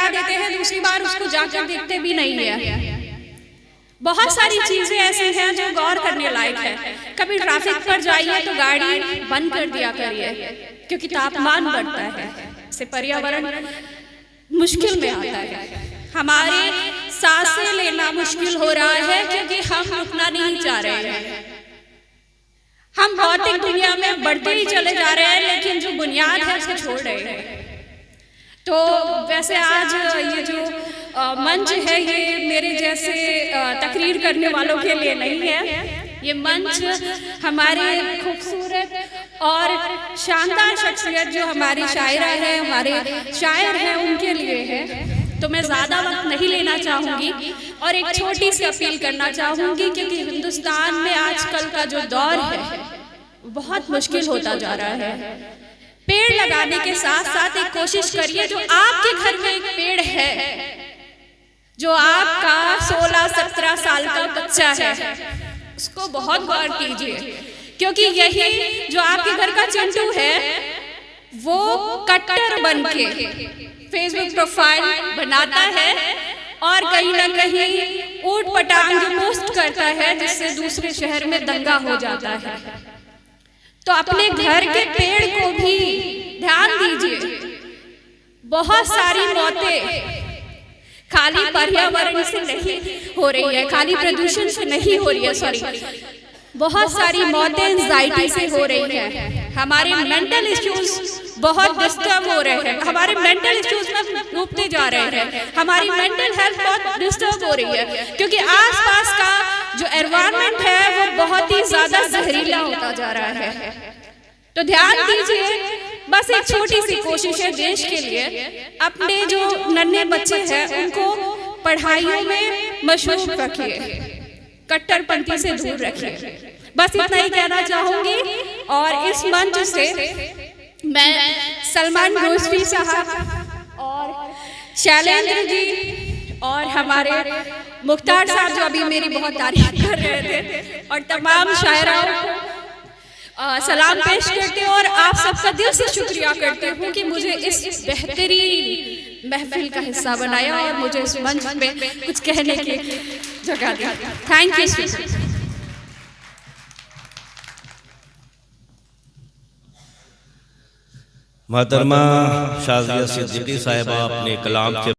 लगा देते हैं, दूसरी बार उसको जाकर देखते भी नहीं है। बहुत सारी चीजें ऐसी हैं जो गौर करने लायक है। कभी ट्रैफिक पर जाइए तो गाड़ी बंद कर दिया करिए, क्योंकि तापमान बढ़ता है, इससे पर्यावरण मुश्किल में आता है। हमारे सांसें लेना मुश्किल हो रहा है क्योंकि हम रुकना नहीं चाह रहे हैं। हम भौतिक दुनिया में बढ़ते ही चले जा रहे हैं, लेकिन जो बुनियाद है उसको छोड़ रहे हैं। तो वैसे आज ये जो मंच है ये मेरे जैसे तकरीर करने वालों के लिए नहीं है। ये मंच हमारे खूबसूरत और शानदार शख्सियत जो हमारी शायरा है, हमारे शायर हैं, उनके लिए है। तो मैं ज़्यादा वक्त नहीं लेना चाहूँगी और एक छोटी सी अपील करना चाहूँगी, क्योंकि हिंदुस्तान में आजकल का जो दौर है बहुत मुश्किल होता जा रहा है। पेड़ लगाने के साथ साथ एक कोशिश करिए, जो आपके घर में एक पेड़ है, जो आपका 16-17 साल का बच्चा है, उसको बहुत गौर कीजिए, क्योंकि यही जो आपके घर का चिंटू है वो कट्टर बनके फेसबुक प्रोफाइल बनाता है और कहीं ना कहीं ऊट पटांग पोस्ट करता है, जिससे दूसरे शहर में दंगा हो जाता है। तो अपने घर के पेड़ को भी ध्यान दीजिए। बहुत सारी मौतें खाली पर्यावरण से नहीं हो रही है, खाली प्रदूषण से नहीं हो रही है, सॉरी, बहुत सारी मौतें एंजाइटी से हो रही है। हमारे मेंटल इश्यूज बहुत डिस्टर्ब हो रहे हैं, हमारे मेंटल इश्यूज में डूबते जा रहे हैं, हमारी मेंटल हेल्थ बहुत डिस्टर्ब हो रही है, क्योंकि आसपास का जो एनवायरनमेंट है वो बहुत ही ज्यादा जहरीला होता जा रहा है। तो ध्यान दीजिए, बस एक छोटी सी कोशिश है देश के लिए, अपने जो नन्हे बच्चे हैं उनको पढ़ाइयों में मशगूल रखिए, कट्टरपंथी से दूर रखिए। बस इतना ही कहना चाहूंगी। और इस मंच से मैं सलमान रुश्दी साहब और शैलेंद्र जी और हमारे मुख्तार साहब जो अभी मेरी बहुत तारीफ कर रहे थे, और तमाम शायराओं को सलाम पेश करते हैं और आप सबका दिल से शुक्रिया करते हूँ कि मुझे इस बेहतरीन महफिल का हिस्सा बनाया और मुझे इस मंच पे कुछ कहने की जगह दी। Thank you. मोहतरमा शाज़िया सिद्दीकी साहिबा अपने कलाम के